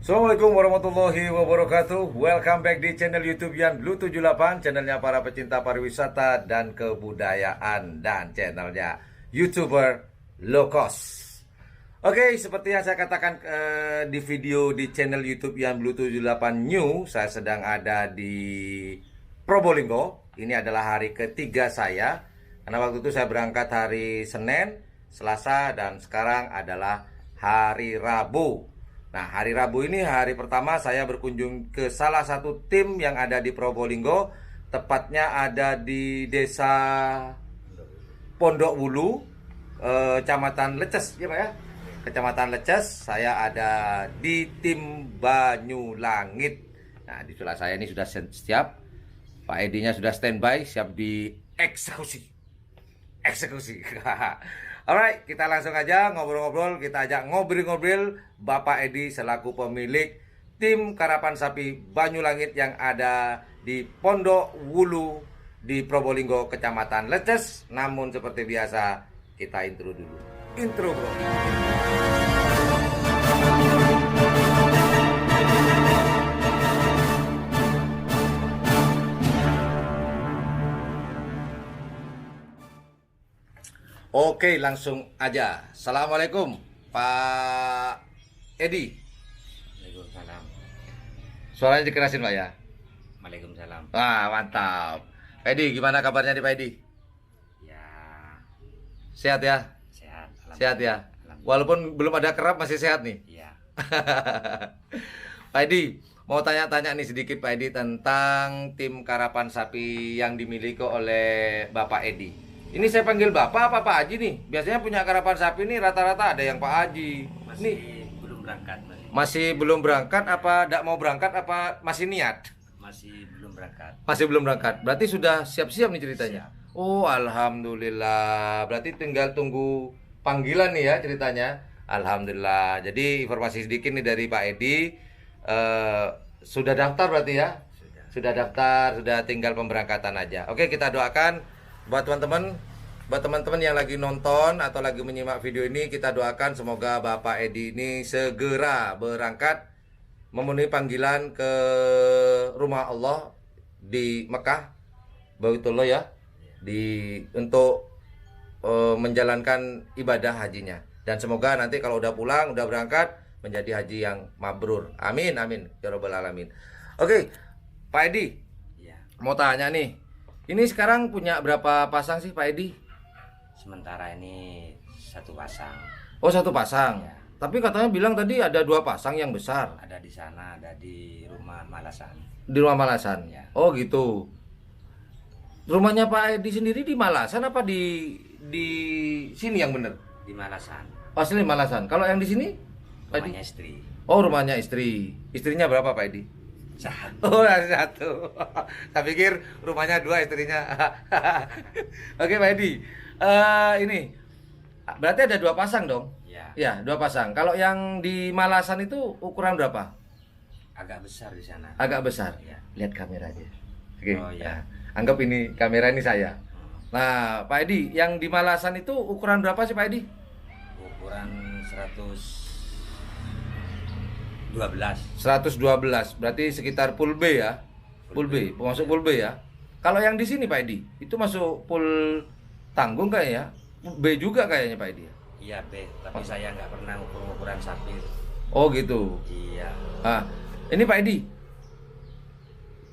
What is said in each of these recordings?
Assalamualaikum warahmatullahi wabarakatuh. Welcome back di channel YouTube Yan Blue 78, channelnya para pecinta pariwisata dan kebudayaan, dan channelnya YouTuber low cost. Oke, seperti yang saya katakan di video di channel YouTube Yan Blue 78 New, saya sedang ada di Probolinggo. Ini adalah hari ketiga saya, karena waktu itu saya berangkat hari Senin, Selasa, dan sekarang adalah hari Rabu. Nah, hari Rabu ini hari pertama saya berkunjung ke salah satu tim yang ada di Probolinggo. Tepatnya ada di desa Pondok Wulu, Kecamatan Leces, ya Pak ya? Kecamatan Leces. Saya ada di tim Banyulangit. Nah, di sebelah saya ini sudah siap. Pak Edi-nya sudah standby, siap dieksekusi. Eksekusi. Alright, kita langsung aja ngobrol-ngobrol, kita ajak ngobrol-ngobrol Bapak Edi selaku pemilik tim karapan sapi Banyulangit yang ada di Pondok Wulu di Probolinggo, Kecamatan Leces. Namun seperti biasa, kita intro dulu. Intro, bro. Oke, langsung aja. Assalamualaikum, Pak Edi. Waalaikumsalam. Suaranya dikerasin, Pak ya? Waalaikumsalam. Wah, mantap. Pak Edi, gimana kabarnya nih, Pak Edi? Ya, Sehat ya? sehat. Sehat ya? Alhamdulillah. Walaupun belum ada kerap, masih sehat nih. Iya. Pak Edi, mau tanya-tanya nih sedikit Pak Edi tentang tim karapan sapi yang dimiliki oleh Bapak Edi. Ini saya panggil Bapak apa Pak Haji nih? Biasanya punya karapan sapi nih rata-rata ada yang Pak Haji. Masih Nih, belum berangkat. masih belum berangkat apa tidak mau berangkat apa masih niat? Masih belum berangkat. Masih belum berangkat. Berarti sudah siap-siap nih ceritanya. Siap. Oh, alhamdulillah. Berarti tinggal tunggu panggilan nih ya ceritanya. Alhamdulillah. Jadi informasi sedikit nih dari Pak Edi. Sudah daftar berarti ya? Sudah. Sudah daftar, sudah tinggal pemberangkatan aja. Oke, kita doakan buat teman-teman yang lagi nonton atau lagi menyimak video ini, kita doakan semoga Bapak Edi ini segera berangkat memenuhi panggilan ke rumah Allah di Mekah, Baitullah ya, untuk menjalankan ibadah hajinya. Dan semoga nanti kalau udah pulang, udah berangkat, menjadi haji yang mabrur. Amin, amin, ya Rabbal Alamin. Oke, Pak Edi, Iya. mau tanya nih, ini sekarang punya berapa pasang sih Pak Edi? Sementara ini satu pasang. Oh, satu pasang. Ya. Tapi katanya bilang tadi ada dua pasang yang besar Ada di sana, ada di rumah Malasan. di rumah Malasan. Ya. Oh gitu. Rumahnya Pak Edi sendiri di Malasan apa di sini yang bener? Di Malasan. Asli Malasan. Kalau yang di sini? Pak Edi? Rumahnya istri. Oh, rumahnya istri. Istrinya berapa Pak Edi? Satu. Oh, ada satu. Saya pikir rumahnya dua, istrinya. Oke Pak Edi. Ini berarti ada dua pasang dong? Ya, Ya, dua pasang. Kalau yang di Malasan itu ukuran berapa? agak besar di sana. Agak besar. Ya. Lihat kamera aja. Oke. Oh, ya. Nah, anggap ini kamera ini saya. Hmm. Nah, Pak Edi, yang di Malasan itu ukuran berapa sih Pak Edi? Ukuran 112. 112. Berarti sekitar full B ya. Full B, masuk full B ya. Kalau yang di sini Pak Edi, itu masuk full tanggung kayaknya. B juga kayaknya Pak Edi. Iya, B, tapi saya nggak pernah ukur-ukuran sapi. Oh gitu. Iya. Ah, ini Pak Edi.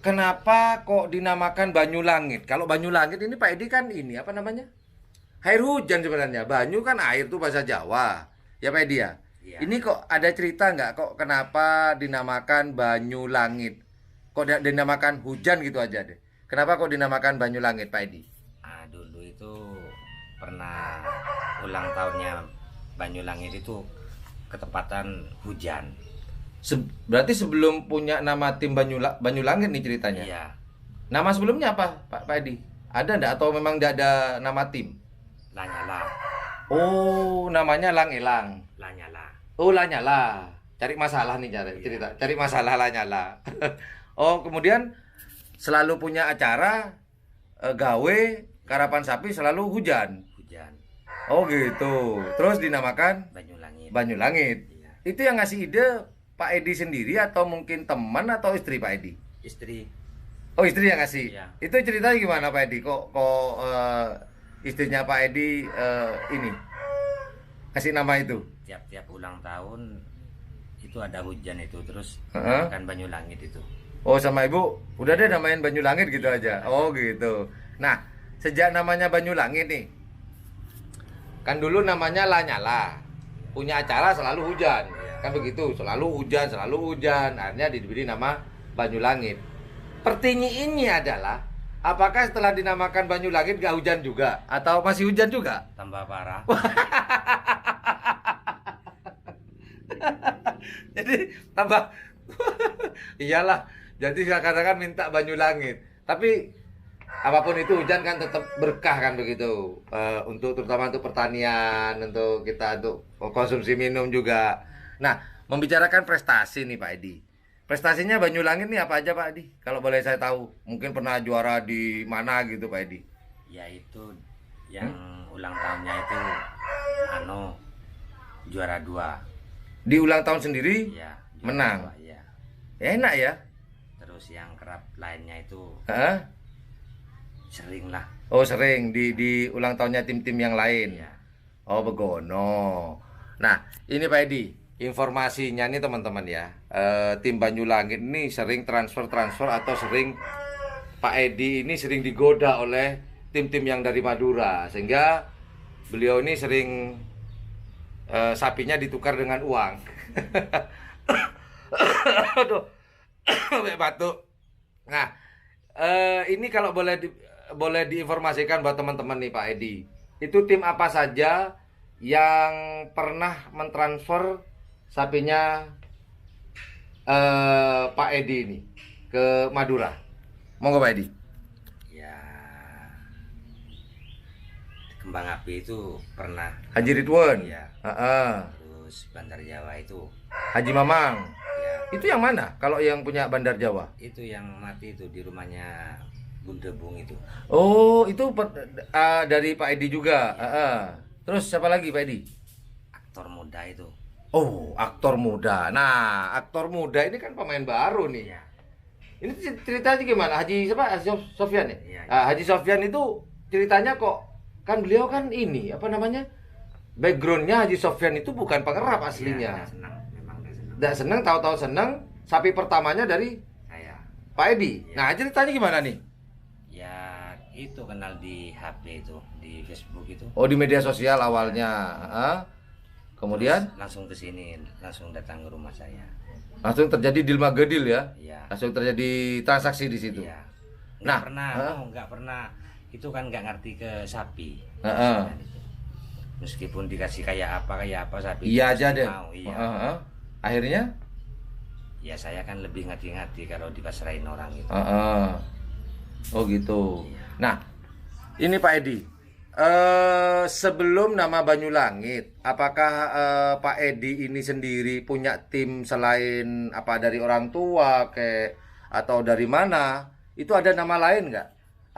Kenapa kok dinamakan Banyulangit? Kalau Banyulangit ini Pak Edi kan ini apa namanya? Air hujan sebenarnya. Banyu kan air tuh bahasa Jawa. Ya Pak Edi ya? Iya. Ini kok ada cerita nggak kok kenapa dinamakan Banyulangit? Kok dinamakan hujan gitu aja deh. Kenapa kok dinamakan Banyulangit Pak Edi? Dulu itu pernah ulang tahunnya Banyulangit itu ketepatan hujan. Berarti sebelum punya nama tim Banyulangit nih ceritanya. Iya. Nama sebelumnya apa Pak Edi? Ada nggak atau memang nggak ada nama tim? Lanyala. Oh, namanya Lang Elang. Lanyala. Oh, Lanyala. Cari masalah nih cerita. Cari masalah Lanyala. Oh, kemudian selalu punya acara gawe karapan sapi selalu hujan. Hujan. Oh gitu. Terus dinamakan Banyulangit. Banyulangit. Iya. Itu yang ngasih ide Pak Edi sendiri atau mungkin teman atau istri Pak Edi? Istri. Oh, istri yang ngasih. Iya. Itu ceritanya gimana Pak Edi? Kok istrinya Pak Edi ini kasih nama itu? Tiap-tiap ulang tahun itu ada hujan itu, terus Heeh. kan Banyulangit itu. Oh, sama ibu udah deh namain Banyulangit gitu aja. Oh gitu. Nah, sejak namanya Banyulangit nih, kan dulu namanya Lanyala. Punya acara selalu hujan. Kan begitu, selalu hujan. Akhirnya diberi nama Banyulangit. Pertanyaannya adalah, apakah setelah dinamakan Banyulangit gak hujan juga? Atau masih hujan juga? Tambah parah. Jadi tambah iyalah, jadi kadang-kadang minta Banyulangit. Tapi apapun itu hujan kan tetap berkah kan begitu. Untuk terutama untuk pertanian, untuk kita untuk konsumsi minum juga. Nah, membicarakan prestasi nih Pak Edi. Prestasinya Banyulangit nih apa aja Pak Edi? Kalau boleh saya tahu, mungkin pernah juara di mana gitu Pak Edi? Yaitu yang ulang tahunnya itu juara 2. Di ulang tahun sendiri Ya, menang. 2, ya. Ya, enak ya. Terus yang kerap lainnya itu Hah? sering lah. Oh, sering di ulang tahunnya tim-tim yang lain. Ya. Oh, begono. Nah, ini Pak Edi, informasinya nih teman-teman ya. Tim Banyulangit ini sering transfer atau sering Pak Edi ini sering digoda oleh tim-tim yang dari Madura, sehingga beliau ini sering sapinya ditukar dengan uang. Aduh, sampai batuk. Nah, ini kalau boleh diinformasikan buat teman-teman nih Pak Edi, itu tim apa saja yang pernah mentransfer sapinya Pak Edi ini ke Madura? Monggo Pak Edi. Ya, Kembang Api itu pernah. Haji Ridwan. Ya. Heeh. Terus Bandar Jawa itu. Haji Mamang. Ya, Itu yang mana? Kalau yang punya Bandar Jawa? itu yang mati itu di rumahnya Bundebung itu. Oh, itu dari Pak Edi juga. Heeh. Terus siapa lagi Pak Edi? Aktor muda itu. Oh, aktor muda. Nah, aktor muda ini kan pemain baru nih. Ya. Ini ceritanya gimana? Haji siapa? Haji Sofyan ya? Iya, iya. Haji Sofyan itu ceritanya kok kan beliau kan ini apa namanya? Backgroundnya Haji Sofyan itu bukan pengerap Ya, aslinya. nggak senang, memang nggak senang. Tidak seneng, tahu-tahu seneng. Sapi pertamanya dari Saya. Pak Edi. Iya. Nah, ceritanya gimana nih? Ya, itu kenal di HP itu, di Facebook itu. Oh, di media sosial awalnya. Kemudian Terus langsung ke sini, langsung datang ke rumah saya. langsung terjadi deal magedil ya. Iya. Langsung terjadi transaksi di situ. Iya. Nah, Nggak pernah. Itu kan nggak ngerti ke sapi. Heeh. Meskipun dikasih kayak apa sapi. Iya pasti aja deh. Mau, iya. Akhirnya Ya saya kan lebih ngerti-ngerti kalau dipasrahin orang itu. Oh gitu. Iya. Nah, ini Pak Edi. Sebelum nama Banyulangit, apakah Pak Edi ini sendiri punya tim selain apa dari orang tua atau dari mana? Itu ada nama lain nggak?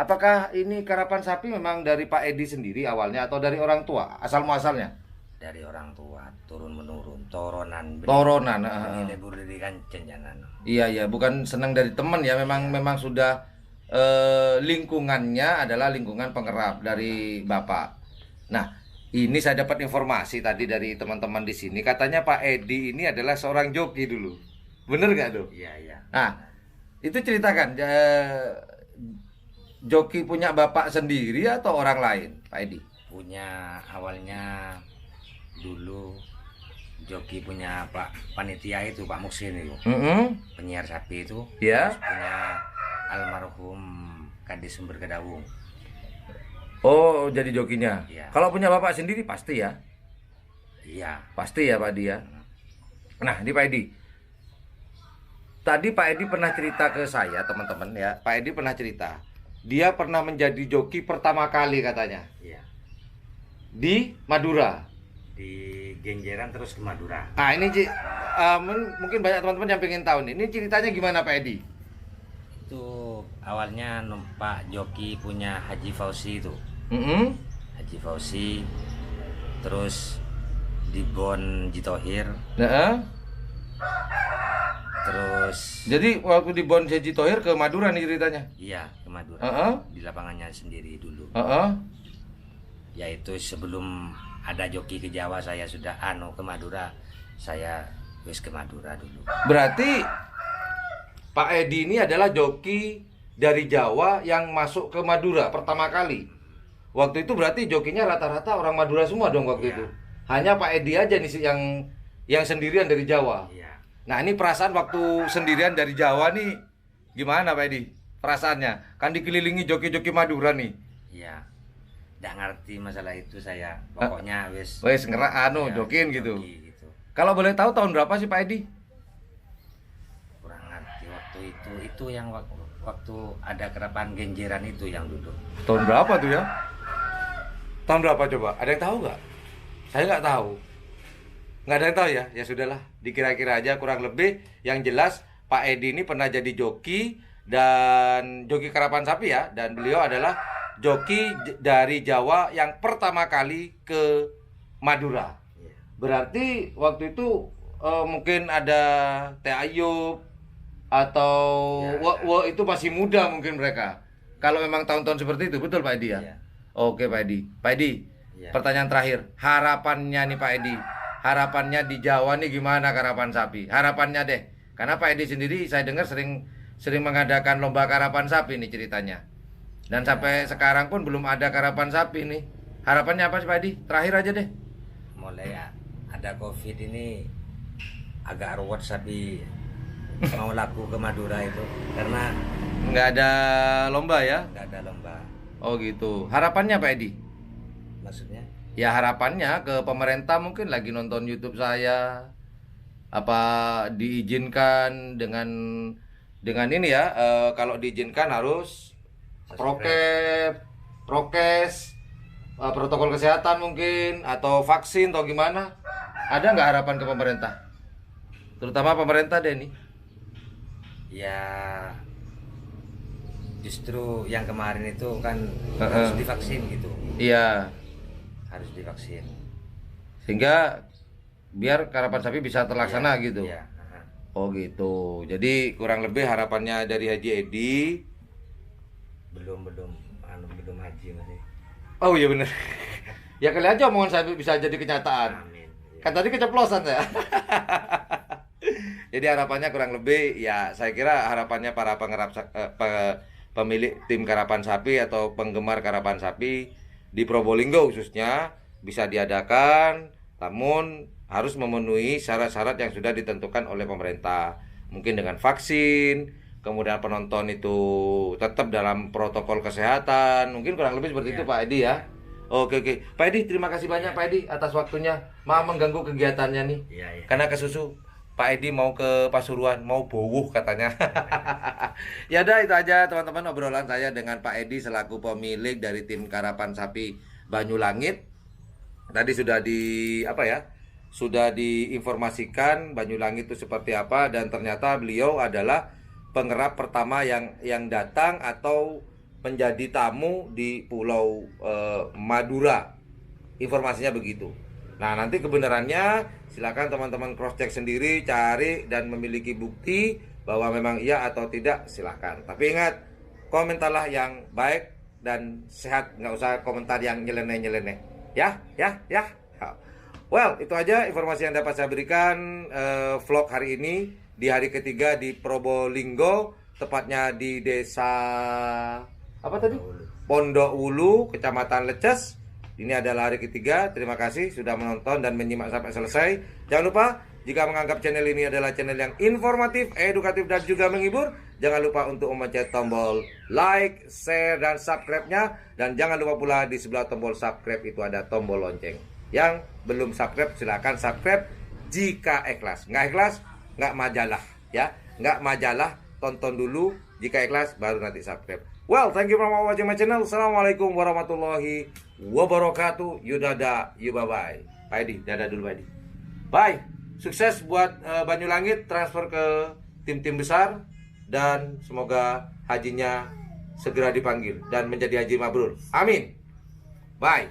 Apakah ini karapan sapi memang dari Pak Edi sendiri awalnya atau dari orang tua asal muasalnya? Dari orang tua turun menurun, toronan. Toronan. Ini lebur dari kan cenjanan. Iya, bukan senang dari teman ya, memang sudah lingkungannya adalah lingkungan pengerap dari Bapak. Nah, ini saya dapat informasi tadi dari teman-teman di sini, katanya Pak Edi ini adalah seorang joki dulu. Bener gak tuh? Iya, iya. Nah, itu ceritakan, joki punya Bapak sendiri atau orang lain, Pak Edi? Punya awalnya dulu joki punya Pak Panitia itu, Pak Muksin itu. Penyiar sapi itu. Ya. Terus punya almarhum Kadis Sumber Kedawung. Oh, jadi jokinya. Iya. Kalau punya Bapak sendiri pasti ya? Iya. Pasti ya Pak Edi ya. Nah, ini Pak Edi. Tadi Pak Edi pernah cerita ke saya, teman-teman ya. Pak Edi pernah cerita. Dia pernah menjadi joki pertama kali katanya. Iya. Di Madura. Di Genjeran terus ke Madura. Nah, ini mungkin banyak teman-teman yang pengen tahu nih. Ini ceritanya gimana Pak Edi? Itu awalnya numpak joki punya Haji Fauzi itu. Haji Fauzi, terus di Bon Jitohir, Nah, Terus Jadi waktu di Bon Haji Thohir ke Madura nih ceritanya. iya ke Madura. Di lapangannya sendiri dulu. Yaitu sebelum ada joki ke Jawa saya sudah ke Madura. Saya wis ke Madura dulu. Berarti Pak Edi ini adalah joki dari Jawa yang masuk ke Madura pertama kali. Waktu itu berarti jokinya rata-rata orang Madura semua dong waktu itu. Hanya Pak Edi aja nih yang sendirian dari Jawa. Iya. Nah, ini perasaan waktu sendirian dari Jawa nih gimana Pak Edi? Perasaannya kan dikelilingi joki-joki Madura nih. Iya. Nggak ngerti masalah itu saya. Pokoknya wis jokin gitu. joki gitu. Kalau boleh tahu tahun berapa sih Pak Edi? Kurang ngerti waktu itu. Itu yang waktu ada kerapan Genjeran itu yang duduk. Tahun berapa tuh ya? Tahun berapa coba? Ada yang tahu nggak? Saya nggak tahu. Nggak ada yang tahu ya? Ya sudahlah, dikira-kira aja kurang lebih. Yang jelas Pak Edi ini pernah jadi joki dan joki karapan sapi ya. Dan beliau adalah joki dari Jawa yang pertama kali ke Madura. Berarti waktu itu mungkin ada Teh Ayub atau itu masih muda mungkin mereka. Kalau memang tahun-tahun seperti itu, betul Pak Edi ya? Iya. Oke Pak Edi. Pak Edi, pertanyaan terakhir. Harapannya nih Pak Edi. Harapannya di Jawa nih gimana karapan sapi? Harapannya deh. Karena Pak Edi sendiri saya dengar sering mengadakan lomba karapan sapi nih ceritanya. Dan sampai sekarang pun belum ada karapan sapi nih. Harapannya apa sih Pak Edi? Terakhir aja deh. Mulai ada COVID ini agak ruwet sapi mau laku ke Madura itu karena Nggak ada lomba ya? nggak ada lomba. Oh gitu. Harapannya Pak Edi? Maksudnya? Ya harapannya ke pemerintah mungkin lagi nonton YouTube saya. Apa diizinkan dengan ini ya? Kalau diizinkan harus prokes, protokol kesehatan mungkin atau vaksin atau gimana? Ada nggak harapan ke pemerintah? Terutama pemerintah deh nih. Ya justru yang kemarin itu kan harus divaksin gitu. Iya. Harus divaksin. Sehingga biar karapan sapi bisa terlaksana gitu. Iya. Oh gitu. Jadi kurang lebih harapannya dari Haji Edi Belum haji masih. Oh iya bener. Ya kali aja omongan saya bisa jadi kenyataan. Amin. Kan tadi keceplosan ya. Jadi harapannya kurang lebih ya saya kira harapannya para pemilik tim karapan sapi atau penggemar karapan sapi di Probolinggo khususnya bisa diadakan, namun harus memenuhi syarat-syarat yang sudah ditentukan oleh pemerintah. Mungkin dengan vaksin, kemudian penonton itu tetap dalam protokol kesehatan. Mungkin kurang lebih seperti itu Pak Edi ya. Oke. Pak Edi, terima kasih banyak Pak Edi atas waktunya. Maaf mengganggu kegiatannya nih. Iya. Karena kesusu. Pak Edi mau ke Pasuruan, mau bowuh katanya. Ya udah itu aja teman-teman obrolan saya dengan Pak Edi selaku pemilik dari tim karapan sapi Banyulangit. Tadi sudah diinformasikan Banyulangit itu seperti apa dan ternyata beliau adalah pengerap pertama yang datang atau menjadi tamu di Pulau Madura. Informasinya begitu. Nah, nanti kebenarannya silakan teman-teman cross check sendiri, cari dan memiliki bukti bahwa memang iya atau tidak silakan. Tapi ingat, komentarlah yang baik dan sehat, nggak usah komentar yang nyeleneh-nyeleneh. Ya. Well, itu aja informasi yang dapat saya berikan vlog hari ini di hari ketiga di Probolinggo, tepatnya di desa apa tadi? Pondok Wulu, Kecamatan Leces. Ini adalah hari ketiga. Terima kasih sudah menonton dan menyimak sampai selesai. Jangan lupa jika menganggap channel ini adalah channel yang informatif, edukatif dan juga menghibur, jangan lupa untuk memencet tombol like, share dan subscribe-nya. Dan jangan lupa pula di sebelah tombol subscribe itu ada tombol lonceng. Yang belum subscribe silakan subscribe jika ikhlas. Nggak ikhlas, nggak majalah ya. Nggak majalah, tonton dulu. Jika ikhlas baru nanti subscribe. Well, thank you for watching my channel. Assalamualaikum warahmatullahi wabarakatuh. Yudada, bye-bye. Pak Edi, dadah dulu Pak Edi. Bye. Sukses buat Banyulangit transfer ke tim-tim besar dan semoga hajinya segera dipanggil dan menjadi haji mabrur. Amin. Bye.